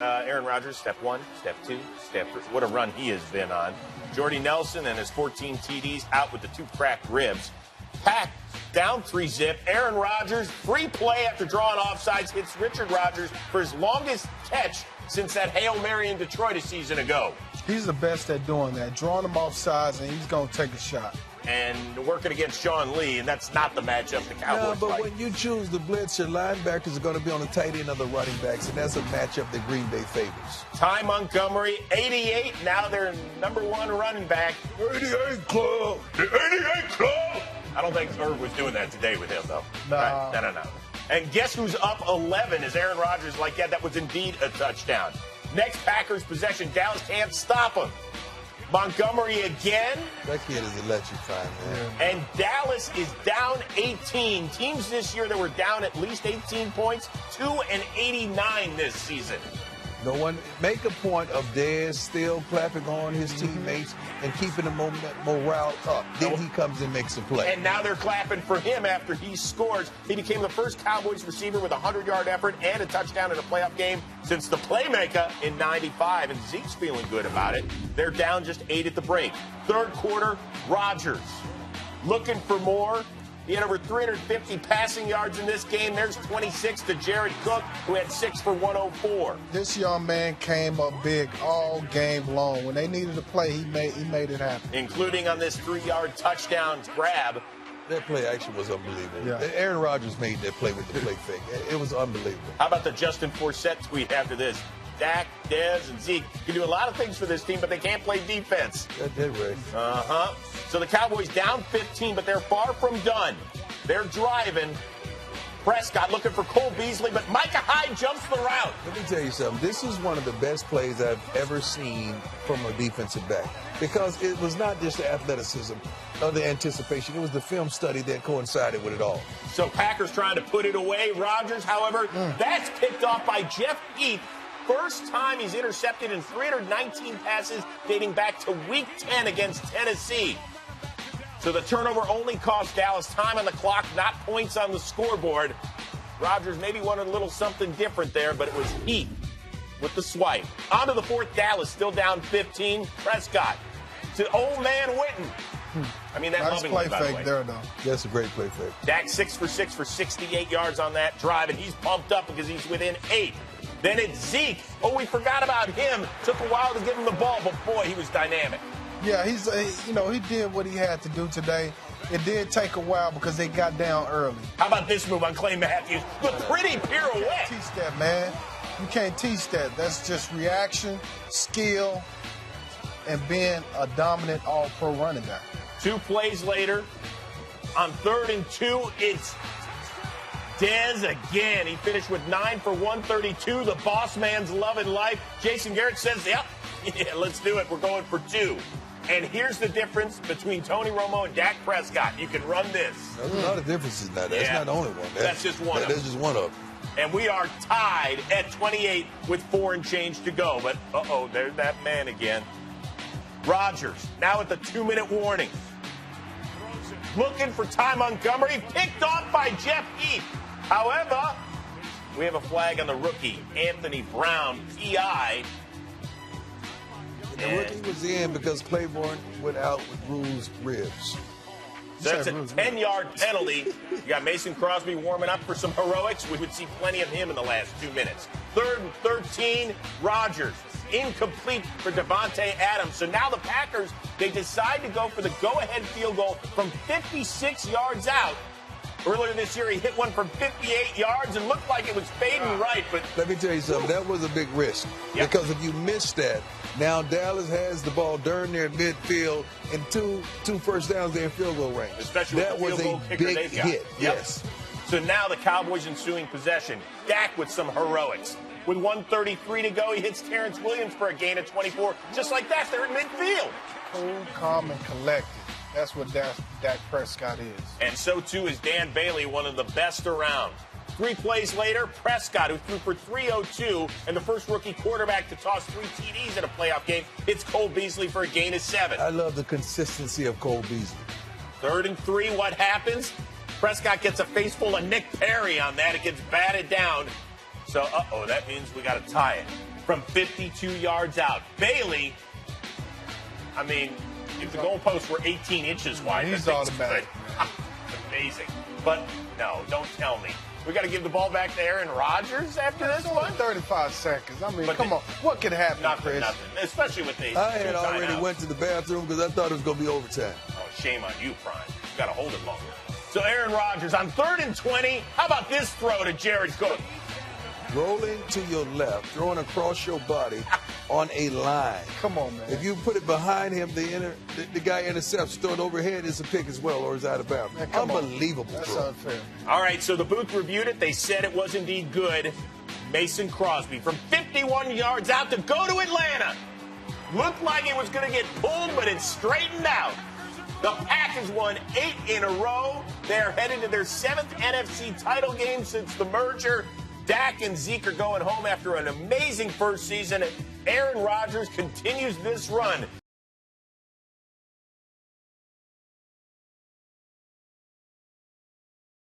Aaron Rodgers, step one, step two, step three. What a run he has been on. Jordy Nelson and his 14 TDs out with the 2 cracked ribs. Pack down 3-zip. Aaron Rodgers, free play after drawing offsides, hits Richard Rodgers for his longest catch since that Hail Mary in Detroit a season ago. He's the best at doing that, drawing them off sides, and he's going to take a shot. And working against Sean Lee, and that's not the matchup the Cowboys but like. when you choose the blitz, your linebackers are going to be on the tight end of the running backs, and that's a matchup that Green Bay favors. Ty Montgomery, 88, now their number 1 running back. 88 club! The 88 club! I don't think Irv was doing that today with him, though. No. Right? No. And guess who's up 11 is Aaron Rodgers like that. That was indeed a touchdown. Next Packers possession, Dallas can't stop him. Montgomery again. That kid is electrifying, man. And Dallas is down 18. Teams this year that were down at least 18 points, 2-89 this season. No one make a point of Dez still clapping on his teammates and keeping the morale up. Then he comes and makes a play. And now they're clapping for him after he scores. He became the first Cowboys receiver with a 100-yard effort and a touchdown in a playoff game since the playmaker in 95. And Zeke's feeling good about it. They're down just 8 at the break. Third quarter, Rodgers looking for more. He had over 350 passing yards in this game. There's 26 to Jared Cook, who had 6 for 104. This young man came up big all game long. When they needed to play, he made it happen. Including on this 3-yard touchdown grab. That play actually was unbelievable. Yeah. Aaron Rodgers made that play with the play fake. It was unbelievable. How about the Justin Forsett tweet after this? Dak, Dez, and Zeke can do a lot of things for this team, but they can't play defense. That did, Ray. So the Cowboys down 15, but they're far from done. They're driving. Prescott looking for Cole Beasley, but Micah Hyde jumps the route. Let me tell you something. This is one of the best plays I've ever seen from a defensive back, because it was not just the athleticism or the anticipation. It was the film study that coincided with it all. So Packers trying to put it away. Rodgers, however, that's picked off by Jeff Heath. First time he's intercepted in 319 passes dating back to Week 10 against Tennessee. So the turnover only cost Dallas time on the clock, not points on the scoreboard. Rodgers maybe wanted a little something different there, but it was Heath with the swipe. On to the fourth, Dallas still down 15. Prescott to old man Witten. I mean, that Nice loving play by the fake way. there, though. That's a great play fake. Dak 6 for 6 for 68 yards on that drive, and he's pumped up because he's within 8. Then it's Zeke. Oh, we forgot about him. Took a while to give him the ball, but boy, he was dynamic. Yeah, he did what he had to do today. It did take a while because they got down early. How about this move on Clay Matthews? The pretty pirouette. Teach that, man. You can't teach that. That's just reaction, skill, and being a dominant all-pro running back. 2 plays later, on 3rd and 2, it's Dez again. He finished with 9 for 132. The boss man's loving life. Jason Garrett says, yep, yeah, let's do it. We're going for 2. And here's the difference between Tony Romo and Dak Prescott. You can run this. There's a lot of differences now. That's not the only one. That's just one of them. That's just one of them. And we are tied at 28 with 4 and change to go. But, there's that man again. Rodgers, now at the 2-minute warning. Looking for Ty Montgomery, picked off by Jeff Heath. However, we have a flag on the rookie, Anthony Brown, PI. The rookie was in because Claiborne went out with bruised ribs. So that's a 10-yard penalty. You got Mason Crosby warming up for some heroics. We would see plenty of him in the last 2 minutes. 3rd and 13, Rodgers. Incomplete for Devontae Adams. So now the Packers, they decide to go for the go-ahead field goal from 56 yards out. Earlier this year, he hit one from 58 yards and looked like it was fading right. But let me tell you something. That was a big risk. Yep. Because if you miss that, now Dallas has the ball during their midfield and two first downs there in field goal range. Especially that with the field goal kicker big they've got. hit. Yep. Yes. So now the Cowboys ensuing possession. Dak with some heroics. With 1:33 to go, he hits Terrence Williams for a gain of 24. Just like that, they're in midfield. Cool, calm, and collected. That's what Dak Prescott is. And so, too, is Dan Bailey, one of the best around. 3 plays later, Prescott, who threw for 302 and the first rookie quarterback to toss 3 TDs in a playoff game, hits Cole Beasley for a gain of 7. I love the consistency of Cole Beasley. 3rd and 3, what happens? Prescott gets a face full of Nick Perry on that. It gets batted down. So, that means we got to tie it. from 52 yards out. Bailey, I mean, if the goalposts were 18 inches wide, he's automatic. Amazing. But no, don't tell me. We got to give the ball back to Aaron Rodgers after this one? 35 seconds. I mean, But come on. What could happen, Nothing, Chris? especially with the I had two already timeouts. went to the bathroom because I thought it was going to be overtime. Oh, shame on you, Prime. You got to hold it longer. So Aaron Rodgers on 3rd and 20. How about this throw to Jared Cook? Rolling to your left, throwing across your body on a line. Come on, man. If you put it behind him, the guy intercepts, throw it overhead, it's a pick as well, or it's out of bounds. Man, come on. Unbelievable That's throw. unfair. All right, so the booth reviewed it. They said it was indeed good. Mason Crosby from 51 yards out to go to Atlanta. Looked like it was going to get pulled, but it straightened out. The Packers won 8 in a row. They're headed to their 7th NFC title game since the merger. Dak and Zeke are going home after an amazing first season. Aaron Rodgers continues this run.